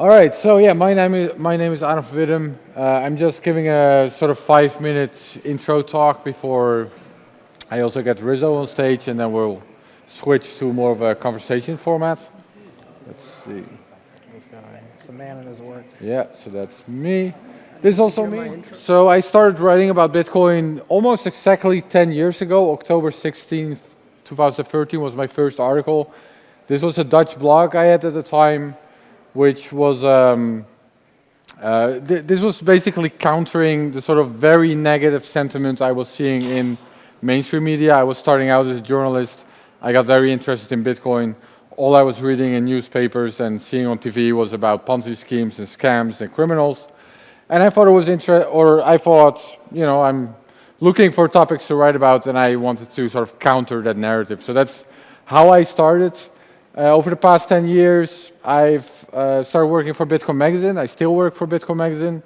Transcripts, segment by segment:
All right, so yeah, my name is Aaron van Wirdum. I'm just giving a sort of 5 minute intro talk before I also get Rizzo on stage, and then we'll switch to more of a conversation format. Let's see. This guy. It's the man in his work. Yeah, so that's me. This is also Hear my me. intro? So I started writing about Bitcoin almost exactly 10 years ago. October 16th, 2013 was my first article. This was a Dutch blog I had at the time, which was this was basically countering the sort of very negative sentiment I was seeing in mainstream media. I was starting out as a journalist. I got very interested in Bitcoin. All I was reading in newspapers and seeing on TV was about Ponzi schemes and scams and criminals. And I thought it was I thought, I'm looking for topics to write about, and I wanted to sort of counter that narrative. So that's how I started. Over the past 10 years, I've started working for Bitcoin Magazine. I still work for Bitcoin Magazine.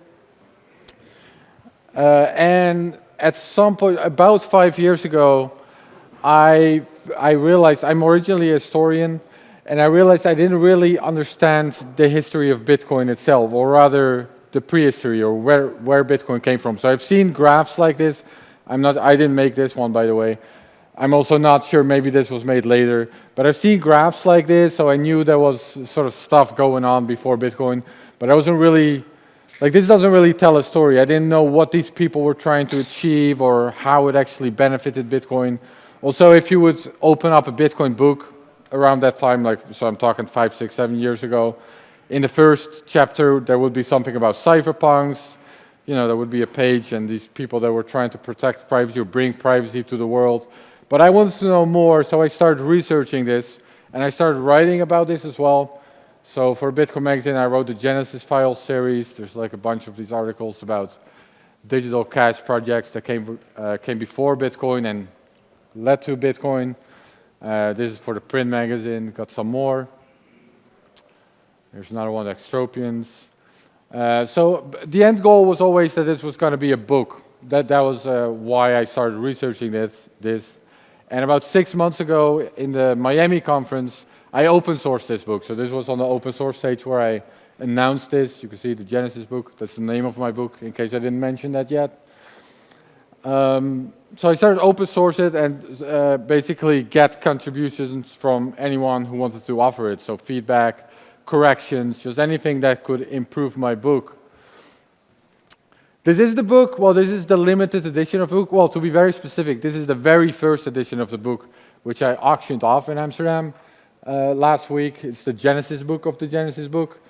And at some point, about 5 years ago, I realized I'm originally a historian, and I realized I didn't really understand the history of Bitcoin itself, or rather the prehistory, or where Bitcoin came from. So I've seen graphs like this. I didn't make this one, by the way. I'm also not sure, maybe this was made later, but I've seen graphs like this, so I knew there was sort of stuff going on before Bitcoin, but I wasn't really, this doesn't really tell a story. I didn't know what these people were trying to achieve or how it actually benefited Bitcoin. Also, if you would open up a Bitcoin book around that time, so I'm talking 5, 6, 7 years ago, in the first chapter, there would be something about cypherpunks. There would be a page and these people that were trying to protect privacy or bring privacy to the world. But I wanted to know more, so I started researching this, and I started writing about this as well. So for Bitcoin Magazine, I wrote the Genesis Files series. There's like a bunch of these articles about digital cash projects that came before Bitcoin and led to Bitcoin. This is for the print magazine. Got some more. There's another one, Extropians. So the end goal was always that this was going to be a book. That was why I started researching this. And about 6 months ago in the Miami conference, I open sourced this book. So this was on the open source stage where I announced this. You can see the Genesis book. That's the name of my book, in case I didn't mention that yet. So I started open source it and basically get contributions from anyone who wanted to offer it. So feedback, corrections, just anything that could improve my book. This is the book. Well, this is the limited edition of the book. Well, to be very specific, this is the very first edition of the book, which I auctioned off in Amsterdam last week. It's the Genesis book of the Genesis book.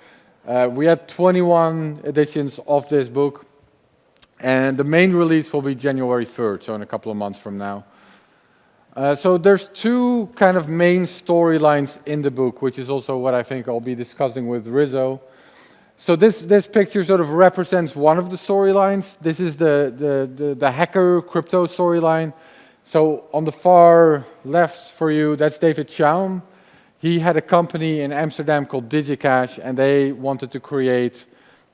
We had 21 editions of this book, and the main release will be January 3rd, so in a couple of months from now. So there's two kind of main storylines in the book, which is also what I think I'll be discussing with Rizzo. So this picture sort of represents one of the storylines. This is the hacker crypto storyline. So on the far left for you, that's David Chaum. He had a company in Amsterdam called DigiCash, and they wanted to create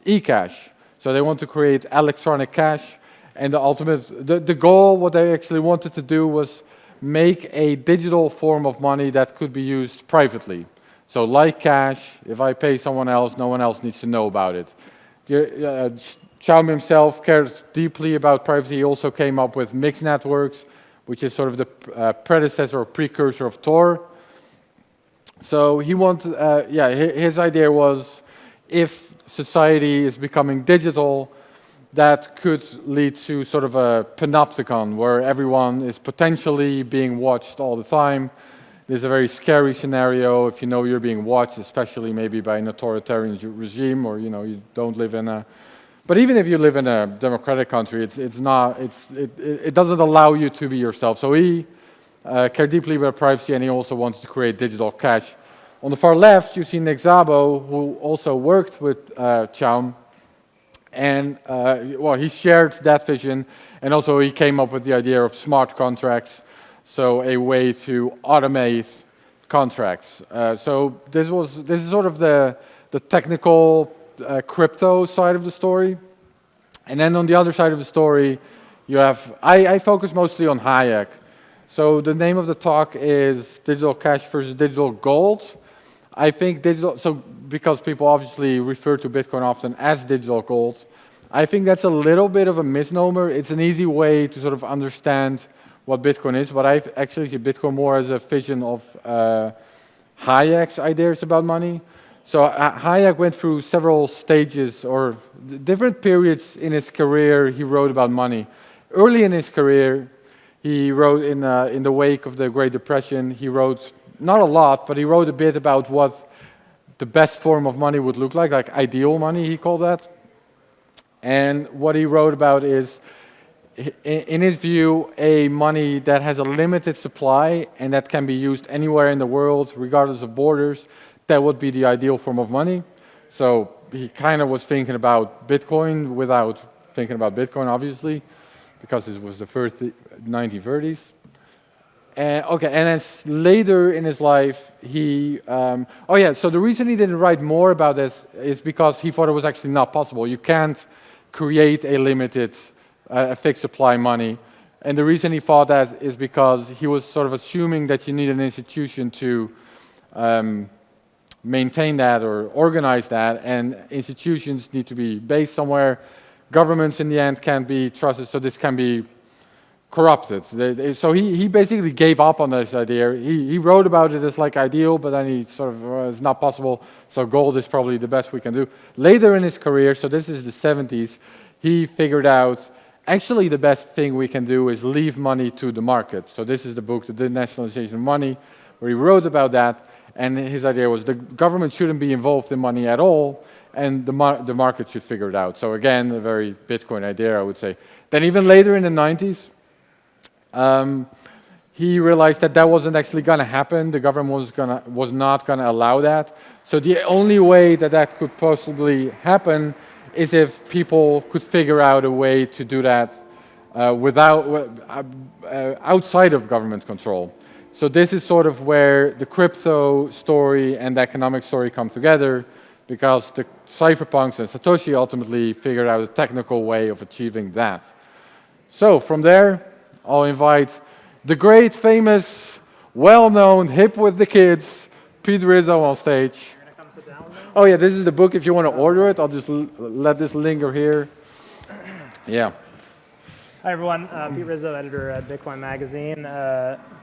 eCash. So they want to create electronic cash, and the goal, what they actually wanted to do was make a digital form of money that could be used privately. So like cash, if I pay someone else, no one else needs to know about it. Chaum himself cared deeply about privacy. He also came up with mixed networks, which is sort of the predecessor or precursor of Tor. So he wanted, his idea was if society is becoming digital, that could lead to sort of a panopticon where everyone is potentially being watched all the time. This is a very scary scenario if you know you're being watched, especially maybe by an authoritarian regime, or you don't live in a. But even if you live in a democratic country, it doesn't allow you to be yourself. So he cared deeply about privacy, and he also wanted to create digital cash. On the far left, you see Nick Szabo, who also worked with Chaum, and he shared that vision, and also he came up with the idea of smart contracts. So a way to automate contracts. So this is sort of the technical crypto side of the story. And then on the other side of the story, you have, I focus mostly on Hayek. So the name of the talk is Digital Cash versus Digital Gold. I think because people obviously refer to Bitcoin often as digital gold. I think that's a little bit of a misnomer. It's an easy way to sort of understand what Bitcoin is, but I actually see Bitcoin more as a vision of Hayek's ideas about money. So Hayek went through several stages or different periods in his career. He wrote about money. Early in his career, he wrote in the wake of the Great Depression. He wrote not a lot, but he wrote a bit about what the best form of money would look like ideal money, he called that. And what he wrote about is, in his view, a money that has a limited supply and that can be used anywhere in the world, regardless of borders. That would be the ideal form of money. So he kind of was thinking about Bitcoin without thinking about Bitcoin, obviously, because this was the first 1930s. And then later in his life, so the reason he didn't write more about this is because he thought it was actually not possible. You can't create a limited, fixed supply money. And the reason he thought that is because he was sort of assuming that you need an institution to maintain that or organize that, and institutions need to be based somewhere. Governments in the end can't be trusted, so this can be corrupted. So he basically gave up on this idea. He wrote about it as like ideal, but then he sort of, it's not possible, so gold is probably the best we can do. Later in his career, so this is the 70s, he figured out actually the best thing we can do is leave money to the market. So this is the book, The Denationalization of Money, where he wrote about that. And his idea was the government shouldn't be involved in money at all, and the market should figure it out. So again, a very Bitcoin idea, I would say. Then even later in the 90s, he realized that that wasn't actually going to happen. The government was not going to allow that. So the only way that that could possibly happen is if people could figure out a way to do that outside of government control. So this is sort of where the crypto story and the economic story come together, because the cypherpunks and Satoshi ultimately figured out a technical way of achieving that. So from there, I'll invite the great, famous, well-known, hip with the kids, Pete Rizzo on stage. You're gonna come sit down with me? Oh yeah, this is the book if you want to order it. I'll just let this linger here. Yeah. Hi everyone, Pete Rizzo, editor at Bitcoin Magazine.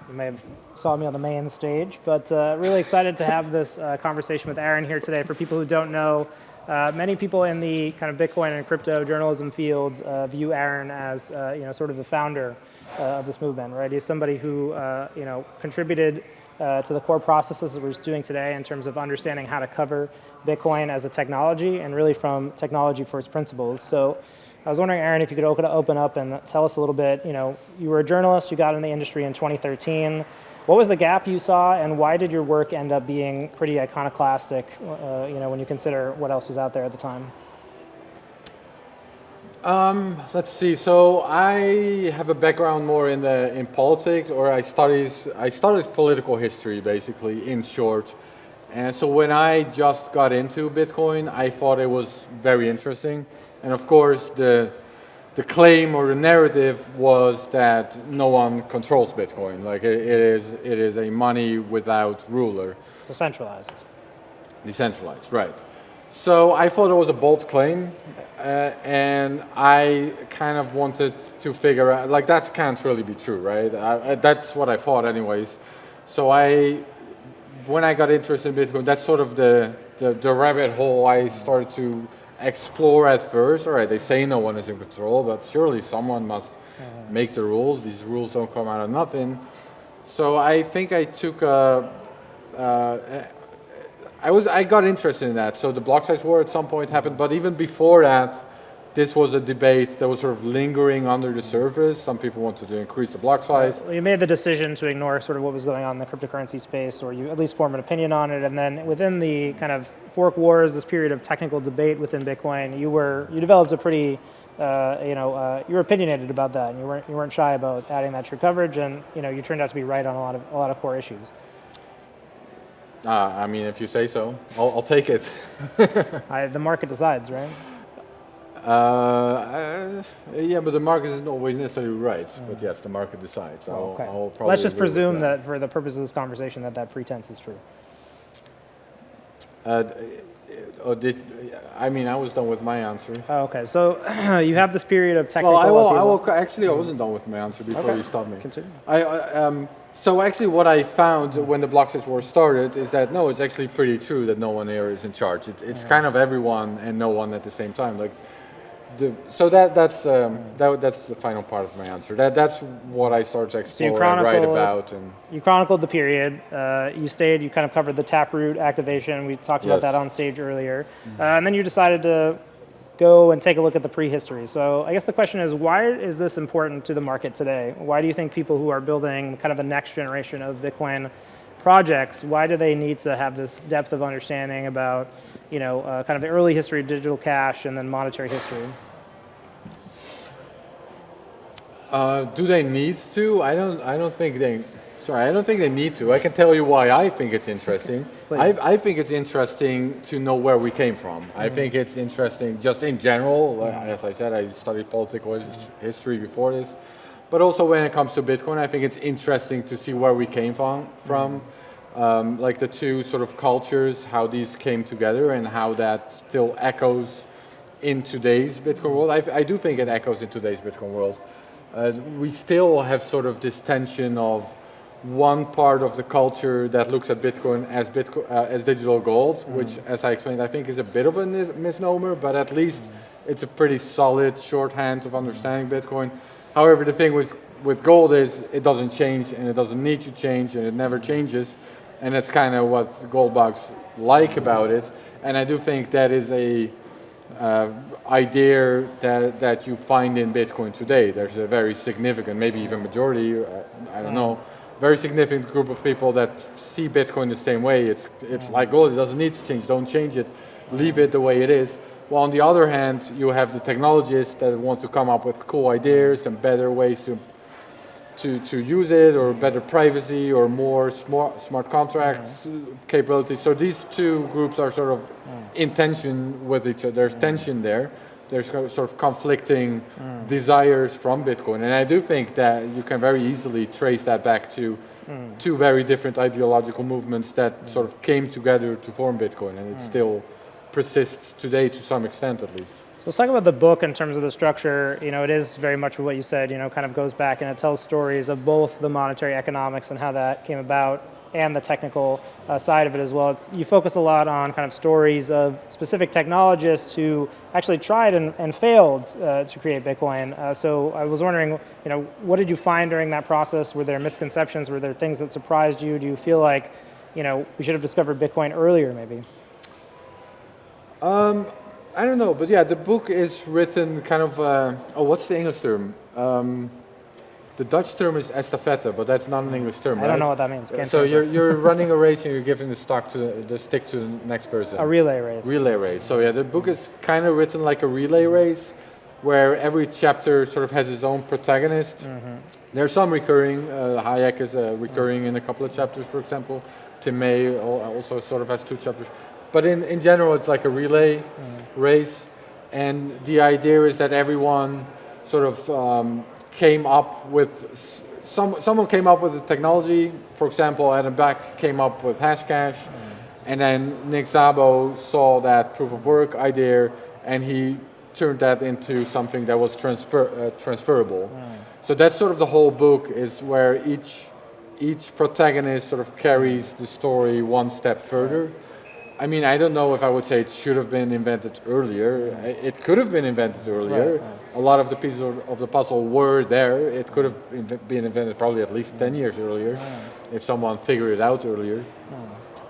You may have saw me on the main stage, but really excited to have this conversation with Aaron here today. For people who don't know, many people in the kind of Bitcoin and crypto journalism field view Aaron as sort of the founder of this movement, right? He's somebody who contributed to the core processes that we're doing today in terms of understanding how to cover Bitcoin as a technology and really from technology first principles. So I was wondering, Aaron, if you could open up and tell us a little bit. You were a journalist, you got in the industry in 2013. What was the gap you saw, and why did your work end up being pretty iconoclastic, when you consider what else was out there at the time? Let's see. So I have a background more in politics, or I studied political history, basically, in short. And so when I just got into Bitcoin, I thought it was very interesting. And of course, the claim or the narrative was that no one controls Bitcoin. Like it is a money without ruler. Decentralized. Decentralized, right. So I thought it was a bold claim, and I kind of wanted to figure out, like that can't really be true, right? That's what I thought anyways. So when I got interested in Bitcoin, that's sort of the rabbit hole I started to explore at first. All right, they say no one is in control, but surely someone must make the rules. These rules don't come out of nothing. So I think I took I got interested in that. So the block size war at some point happened, but even before that, this was a debate that was sort of lingering under the surface. Some people wanted to increase the block size. Well, you made the decision to ignore sort of what was going on in the cryptocurrency space, or you at least form an opinion on it. And then within the kind of fork wars, this period of technical debate within Bitcoin, you developed a pretty, you were opinionated about that, and you weren't shy about adding that to your coverage, and you turned out to be right on a lot of core issues. I mean, if you say so, I'll take it. The market decides, right? Yeah, but the market isn't always necessarily right. But yes, the market decides. Okay. I'll probably Let's just agree with presume that for the purpose of this conversation that pretense is true. or did, I mean, I was done with my answer. Oh, okay, so you have this period of technical Well, upheaval. actually, I wasn't done with my answer before Okay. you stopped me. Continue. So actually what I found when the Blockchain War started is that no, it's actually pretty true that no one here is in charge. It's kind of everyone and no one at the same time. Like, that's the final part of my answer. That's what I started to explore and write about. And You chronicled the period. You kind of covered the Taproot activation. We talked about Yes. that on stage earlier. And then you decided to go and take a look at the prehistory. So I guess the question is, why is this important to the market today? Why do you think people who are building kind of the next generation of Bitcoin projects, why do they need to have this depth of understanding about, kind of the early history of digital cash and then monetary history? do they need to? I don't think they. Sorry, I don't think they need to. I can tell you why I think it's interesting. I think it's interesting to know where we came from. I think it's interesting just in general. As I said, I studied political history before this. But also when it comes to Bitcoin, I think it's interesting to see where we came from. Like the two sort of cultures, how these came together and how that still echoes in today's Bitcoin world. I do think it echoes in today's Bitcoin world. We still have sort of this tension of one part of the culture that looks at Bitcoin as digital gold, which, as I explained, I think is a bit of a misnomer, but at least it's a pretty solid shorthand of understanding Bitcoin. However, the thing with gold is it doesn't change, and it doesn't need to change, and it never changes, and that's kind of what gold bugs like about it. And I do think that is a idea that you find in Bitcoin today. There's a very significant, maybe even majority, I don't know, very significant group of people that see Bitcoin the same way. It's like gold, it doesn't need to change, don't change it, leave it the way it is. Well, on the other hand, you have the technologists that want to come up with cool ideas and better ways to use it, or better privacy, or more smart contracts capabilities. So these two groups are sort of in tension with each other. There's tension there. There's sort of conflicting desires from Bitcoin. And I do think that you can very easily trace that back to two very different ideological movements that sort of came together to form Bitcoin. And it still persists today to some extent, at least. So let's talk about the book in terms of the structure. It is very much what you said, kind of goes back and it tells stories of both the monetary economics and how that came about, and the technical side of it as well. You focus a lot on kind of stories of specific technologists who actually tried and failed to create Bitcoin. So I was wondering, what did you find during that process? Were there misconceptions? Were there things that surprised you? Do you feel like, we should have discovered Bitcoin earlier, maybe? I don't know, but yeah, the book is written kind of, what's the English term? The Dutch term is estafette, but that's not an English term, right? I don't know what that means. Can't So translate. you're running a race and you're giving the stick to the next person. A relay race. Relay race. So yeah, the book is kind of written like a relay race, where every chapter sort of has its own protagonist. There's some recurring. Hayek is recurring in a couple of chapters, for example. Tim May also sort of has 2 chapters. But in general, it's like a relay race, and the idea is that everyone sort of came up with someone came up with the technology. For example, Adam Back came up with Hashcash, and then Nick Szabo saw that proof of work idea, and he turned that into something that was transferable. So that's sort of the whole book, is where each protagonist sort of carries the story one step further. I mean, I don't know if I would say it should have been invented earlier. It could have been invented earlier. A lot of the pieces of the puzzle were there. It could have been invented probably at least 10 years earlier, if someone figured it out earlier.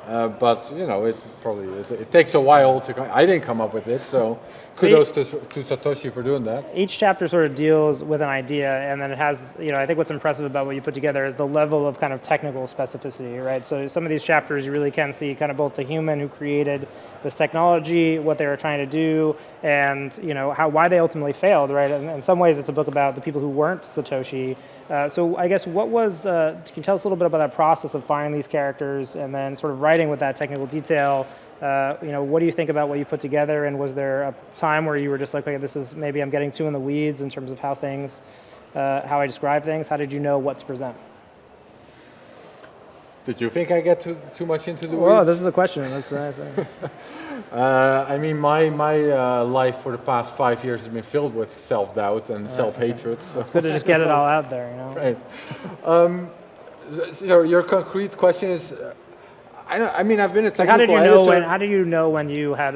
But it takes a while to. I didn't come up with it, so kudos to Satoshi for doing that. Each chapter sort of deals with an idea, and then it has, I think what's impressive about what you put together is the level of kind of technical specificity, right? So some of these chapters you really can see kind of both the human who created this technology, what they were trying to do, and why they ultimately failed, right? And in some ways it's a book about the people who weren't Satoshi. So I guess can you tell us a little bit about that process of finding these characters and then sort of writing with that technical detail? What do you think about what you put together, and was there a time where you were just like, okay, this is maybe I'm getting too in the weeds in terms of how I describe things? How did you know what to present? Did you think I get too much into the Well, weeds? this is a question. That's I mean, my life for the past 5 years has been filled with self-doubt and self-hatred. So. It's good to just get it all out there, you know. Right. So your concrete question is, I mean, I've been a Like, how technical did you know editor. how did you know when you had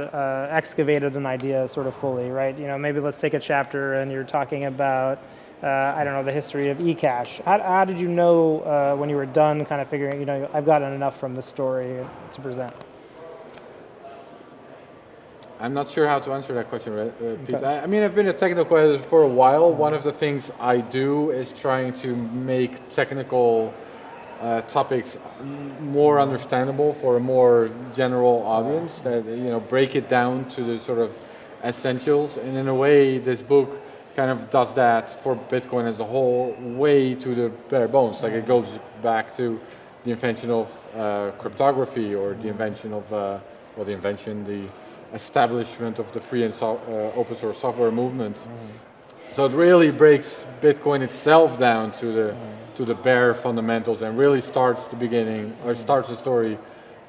excavated an idea sort of fully, right? You know, maybe let's take a chapter and you're talking about, I don't know, the history of eCash. How did you know when you were done kind of figuring, you know, I've gotten enough from this story to present? I'm not sure how to answer that question, Pete. Okay. I mean, I've been a technical editor for a while. One of the things I do is trying to make technical topics more understandable for a more general audience. That, you know, break it down to the sort of essentials. And in a way, this book kind of does that for Bitcoin as a whole, way to the bare bones. Like, it goes back to the invention of cryptography, or the invention of, the establishment of the free and open source software movement. So it really breaks Bitcoin itself down to the bare fundamentals, and really starts the beginning, or starts the story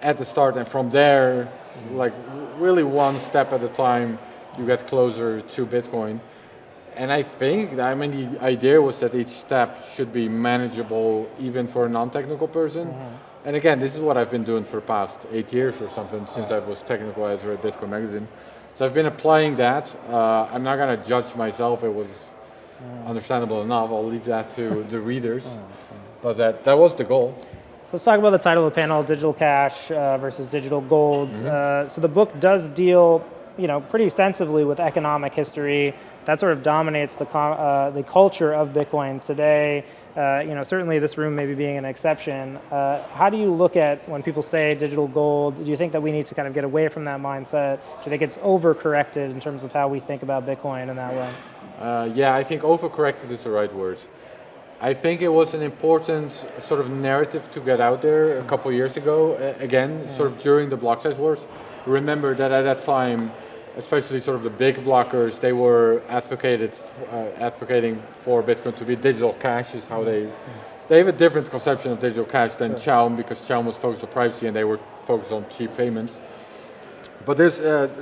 at the start, and from there, like, really one step at a time, you get closer to Bitcoin. And I think, I mean, the idea was that each step should be manageable even for a non-technical person. And again, this is what I've been doing for the past 8 years or something, since I was technical editor at Bitcoin Magazine. So I've been applying that. I'm not going to judge myself. It was understandable enough. I'll leave that to the readers. But that was the goal. So let's talk about the title of the panel, Digital Cash versus Digital Gold. So the book does deal, you know, pretty extensively with economic history. That sort of dominates the culture of Bitcoin today. You know, certainly this room maybe being an exception. How do you look at when people say digital gold? Do you think that we need to kind of get away from that mindset? Do you think it's overcorrected in terms of how we think about Bitcoin in that way? Yeah, I think overcorrected is the right word. I think it was an important sort of narrative to get out there a couple of years ago. Again, sort of during the block size wars. Remember that at that time, especially sort of the big blockers, they were advocating for Bitcoin to be digital cash, is how they have a different conception of digital cash than Chaum, because Chaum was focused on privacy and they were focused on cheap payments. But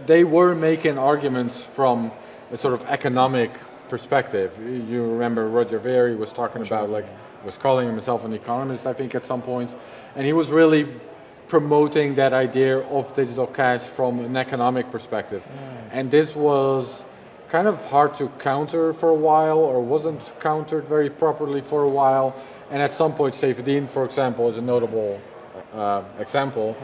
they were making arguments from a sort of economic perspective. You remember Roger Ver was talking about, like, was calling himself an economist, I think, at some point, and he was really promoting that idea of digital cash from an economic perspective. And this was kind of hard to counter for a while, or wasn't countered very properly for a while. And at some point, Saifedean, for example, is a notable example.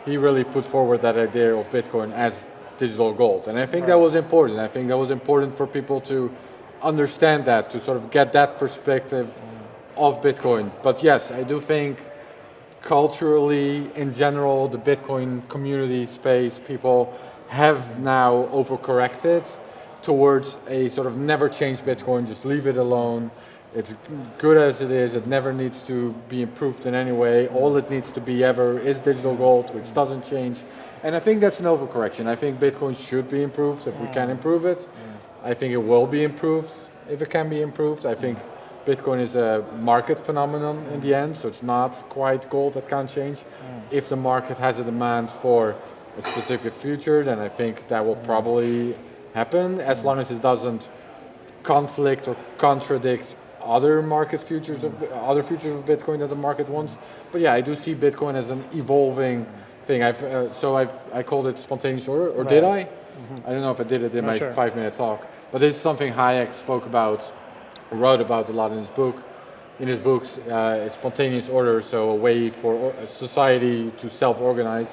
He really put forward that idea of Bitcoin as digital gold. And I think that was important. I think that was important for people to understand that, to sort of get that perspective of Bitcoin. But yes, I do think culturally, in general, the Bitcoin community space, people have now overcorrected towards a sort of never change Bitcoin, just leave it alone. It's good as it is, it never needs to be improved in any way. All it needs to be ever is digital gold, which doesn't change. And I think that's an overcorrection. I think Bitcoin should be improved if we can improve it. I think it will be improved if it can be improved. I think Bitcoin is a market phenomenon in the end, so it's not quite gold that can't change. If the market has a demand for a specific future, then I think that will probably happen, as long as it doesn't conflict or contradict other market futures of other futures of Bitcoin that the market wants. But yeah, I do see Bitcoin as an evolving thing. I called it spontaneous order, or did I? I don't know if I did it in my 5-minute talk, but this is something Hayek spoke about, wrote about a lot in his book. In his books, spontaneous order, so a way for society to self-organize.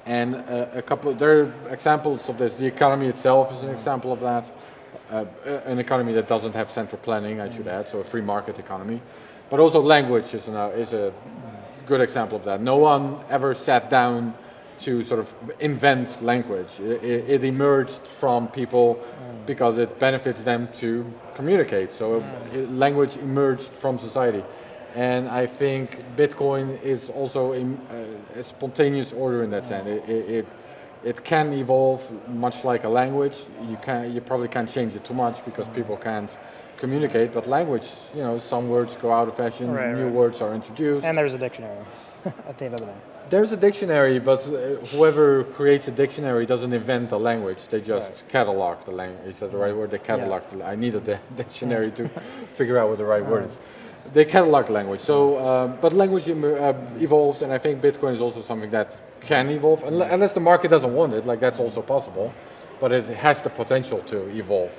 And there are examples of this. The economy itself is an example of that. An economy that doesn't have central planning, I should add, so a free market economy. But also language is a good example of that. No one ever sat down to sort of invent language. It emerged from people because it benefits them to communicate. So language emerged from society. And I think Bitcoin is also a spontaneous order in that sense. It can evolve much like a language. You probably can't change it too much because people can't communicate. But language, some words go out of fashion, new words are introduced. And there's a dictionary at the end of the day. There's a dictionary, but whoever creates a dictionary doesn't invent the language. They just catalog the language. Is that the right word? They catalog. I needed the dictionary to figure out what the right word is. They catalog language. So, but language evolves, and I think Bitcoin is also something that can evolve, unless the market doesn't want it. Like that's also possible, but it has the potential to evolve.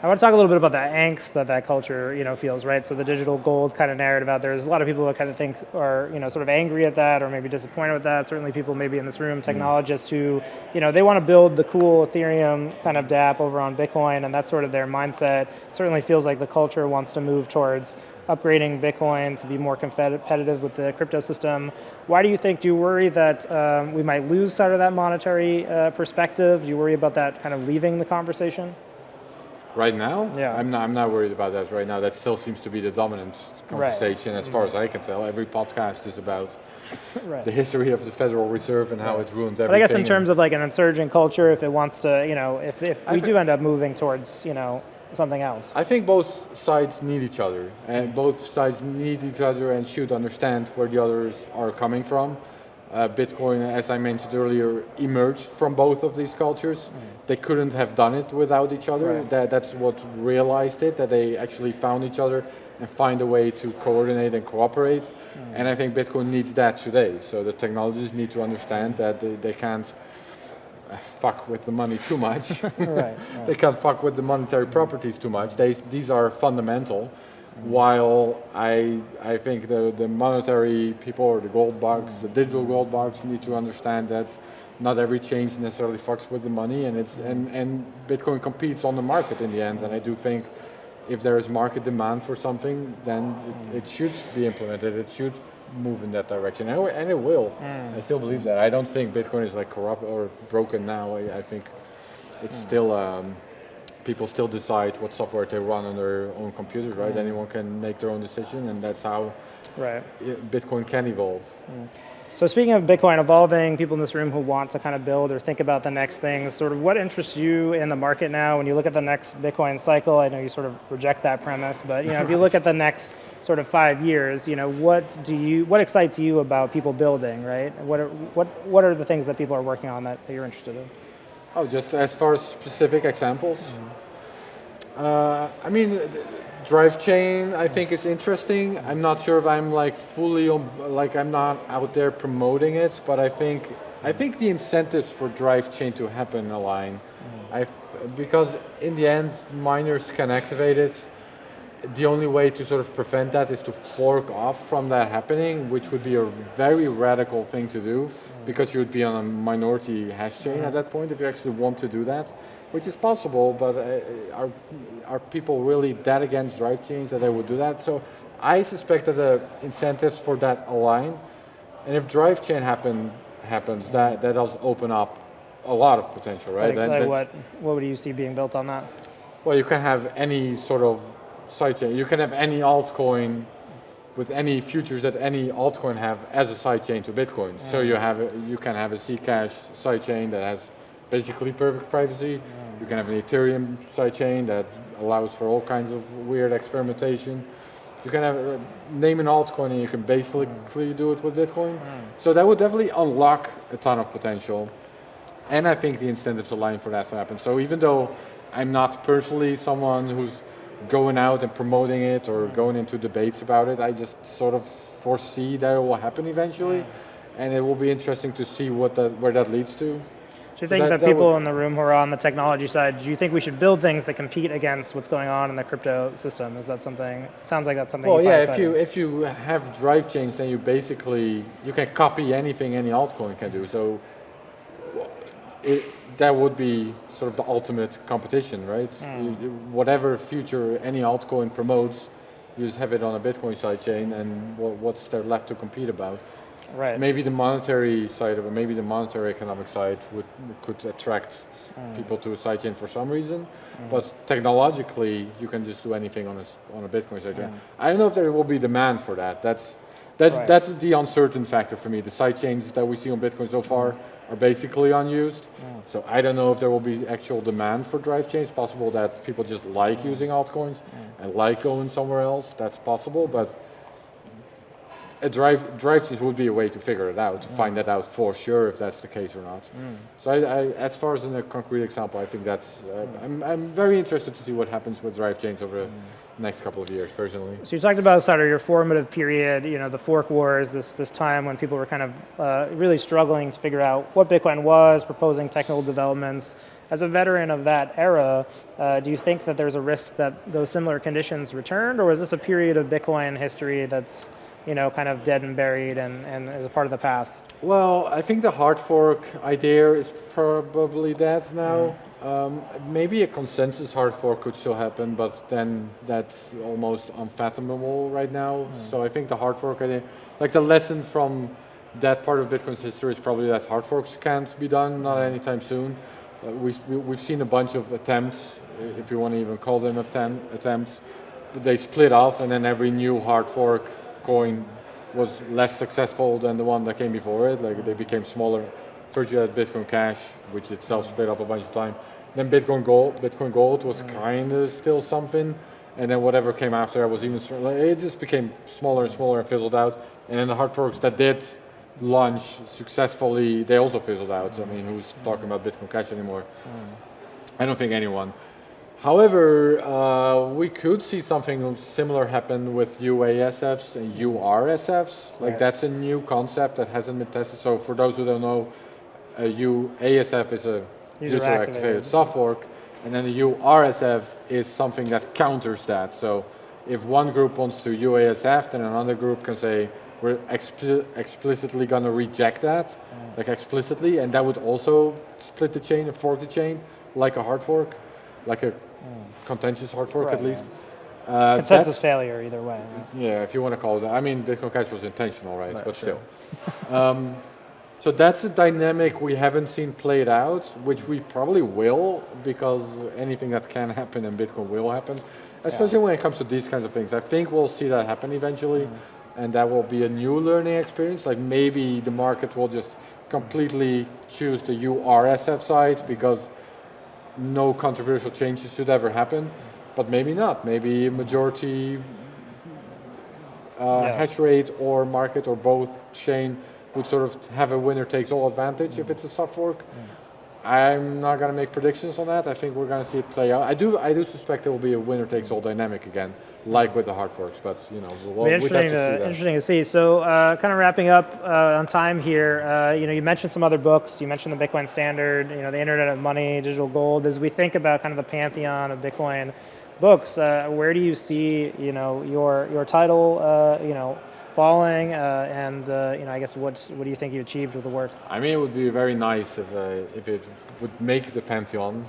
I want to talk a little bit about the angst that culture, feels, right? So the digital gold kind of narrative out there. There's a lot of people that kind of think are, sort of angry at that, or maybe disappointed with that. Certainly, people maybe in this room, technologists who, they want to build the cool Ethereum kind of dApp over on Bitcoin, and that's sort of their mindset. Certainly feels like the culture wants to move towards upgrading Bitcoin to be more competitive with the crypto system. Why do you think? Do you worry that we might lose sight of that monetary perspective? Do you worry about that kind of leaving the conversation? Right now? Yeah. I'm not worried about that right now. That still seems to be the dominant conversation as far as I can tell. Every podcast is about the history of the Federal Reserve and how it ruins everything. But I guess in terms of like an insurgent culture, if it wants to, if we do end up moving towards, something else. I think both sides need each other, and both sides need each other and should understand where the others are coming from. Bitcoin, as I mentioned earlier, emerged from both of these cultures. They couldn't have done it without each other. That's what realized it, that they actually found each other and find a way to coordinate and cooperate. And I think Bitcoin needs that today. So the technologists need to understand that they can't fuck with the money too much. They can't fuck with the monetary properties too much. These are fundamental. While I think the monetary people or the gold bugs, the digital gold bugs, need to understand that not every change necessarily fucks with the money, and Bitcoin competes on the market in the end. And I do think if there is market demand for something, then it should be implemented. It should move in that direction, and it will. I still believe that. I don't think Bitcoin is like corrupt or broken now. I think it's still. People still decide what software they run on their own computers, right? Anyone can make their own decision, and that's how Bitcoin can evolve. So speaking of Bitcoin evolving, people in this room who want to kind of build or think about the next things, sort of what interests you in the market now when you look at the next Bitcoin cycle? I know you sort of reject that premise, but if you look at the next sort of 5 years, what excites you about people building, right? What are the things that people are working on that you're interested in? Oh, just as far as specific examples. I mean, drive chain I think is interesting. I'm not sure if I'm like fully I'm not out there promoting it, but I think the incentives for drive chain to happen align. Because in the end, miners can activate it. The only way to sort of prevent that is to fork off from that happening, which would be a very radical thing to do, because you would be on a minority hash chain at that point if you actually want to do that, which is possible, but are people really that against drive chains that they would do that? So I suspect that the incentives for that align, and if drive chain happens, that does open up a lot of potential, right? What do you see being built on that? Well, you can have any sort of sidechain. You can have any altcoin with any futures that any altcoin have as a sidechain to Bitcoin. So you can have a Zcash sidechain that has basically perfect privacy. You can have an Ethereum sidechain that allows for all kinds of weird experimentation. You can have name an altcoin and you can basically do it with Bitcoin. So that would definitely unlock a ton of potential. And I think the incentives align for that to happen. So even though I'm not personally someone who's going out and promoting it or going into debates about it, I just sort of foresee that it will happen eventually, and it will be interesting to see where that leads to. Do you think that people in the room who are on the technology side, do you think we should build things that compete against what's going on in the crypto system? Is that something? It sounds like that's something. Well, yeah. If you have drive chains, then you can copy anything any altcoin can do. So that would be sort of the ultimate competition, right? Whatever future any altcoin promotes, you just have it on a Bitcoin sidechain, and what's there left to compete about? Right. Maybe the monetary side of it, maybe the monetary economic side could attract people to a sidechain for some reason, but technologically you can just do anything on a Bitcoin sidechain. I don't know if there will be demand for that. That's the uncertain factor for me. The sidechains that we see on Bitcoin so far are basically unused. So I don't know if there will be actual demand for drive chains. Possible that people just like using altcoins and like going somewhere else. That's possible, but a drive chains would be a way to figure it out, to find that out for sure if that's the case or not. So as far as in a concrete example, I think that's, I'm very interested to see what happens with drive chains over the next couple of years, personally. So you talked about sort of your formative period, you know, the fork wars, this time when people were kind of really struggling to figure out what Bitcoin was, proposing technical developments. As a veteran of that era, do you think that there's a risk that those similar conditions returned, or is this a period of Bitcoin history that's, you know, kind of dead and buried and is a part of the past? Well, I think the hard fork idea is probably dead now. Maybe a consensus hard fork could still happen, but then that's almost unfathomable right now. So I think the hard fork idea, like the lesson from that part of Bitcoin's history is probably that hard forks can't be done, not anytime soon. We've seen a bunch of attempts, if you want to even call them attempts, but they split off, and then every new hard fork coin was less successful than the one that came before it. Like they became smaller. First you had Bitcoin Cash, which itself split up a bunch of time. Then Bitcoin Gold was kind of still something, and then whatever came after that was even smaller. It just became smaller and smaller and fizzled out. And then the hard forks that did launch successfully, they also fizzled out. I mean, who's talking about Bitcoin Cash anymore? I don't think anyone. However, we could see something similar happen with UASFs and URSFs. Like that's a new concept that hasn't been tested. So for those who don't know, a UASF is a user-activated soft fork, and then a URSF is something that counters that. So if one group wants to UASF, then another group can say, we're explicitly going to reject that, like explicitly, and that would also split the chain and fork the chain, like a hard fork, like a contentious hard fork at least. Consensus failure either way. Yeah, if you want to call it that. I mean, Bitcoin Cash was intentional, right? But still. So that's a dynamic we haven't seen played out, which we probably will, because anything that can happen in Bitcoin will happen, especially when it comes to these kinds of things. I think we'll see that happen eventually, and that will be a new learning experience. Like maybe the market will just completely choose the URSF side because no controversial changes should ever happen, but maybe not. Maybe majority hash rate or market or both chain would sort of have a winner-takes-all advantage if it's a soft fork. I'm not going to make predictions on that. I think we're going to see it play out. I do suspect there will be a winner-takes-all dynamic again, like with the hard forks. But you know, we'd have to see that. Interesting to see. So, kind of wrapping up on time here. You know, you mentioned some other books. You mentioned the Bitcoin Standard. You know, the Internet of Money, Digital Gold. As we think about kind of the pantheon of Bitcoin books, where do you see, you know, your title, you know, falling, and you know, I guess what do you think you achieved with the work? I mean, it would be very nice if it would make the pantheon.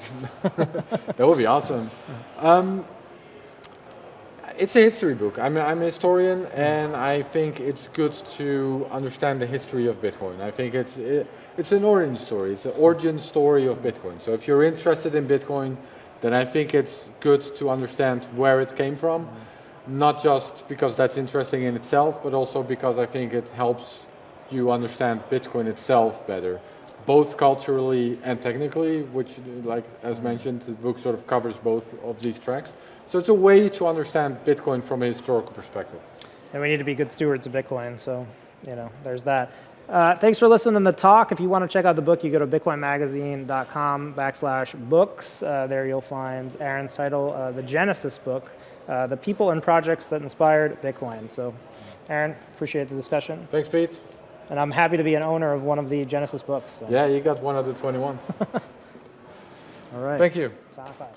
That would be awesome. It's a history book. I'm a historian, and I think it's good to understand the history of Bitcoin. I think it's an origin story. It's an origin story of Bitcoin. So if you're interested in Bitcoin, then I think it's good to understand where it came from. Not just because that's interesting in itself, but also because I think it helps you understand Bitcoin itself better, both culturally and technically, which, like as mentioned, the book sort of covers both of these tracks. So it's a way to understand Bitcoin from a historical perspective. And we need to be good stewards of Bitcoin, so you know, there's that. Thanks for listening to the talk. If you want to check out the book, you go to bitcoinmagazine.com/books. There you'll find Aaron's title, The Genesis Book. The people and projects that inspired Bitcoin. So, Aaron, appreciate the discussion. Thanks, Pete. And I'm happy to be an owner of one of the Genesis books. So. Yeah, you got one of the 21. All right. Thank you. Sound 5.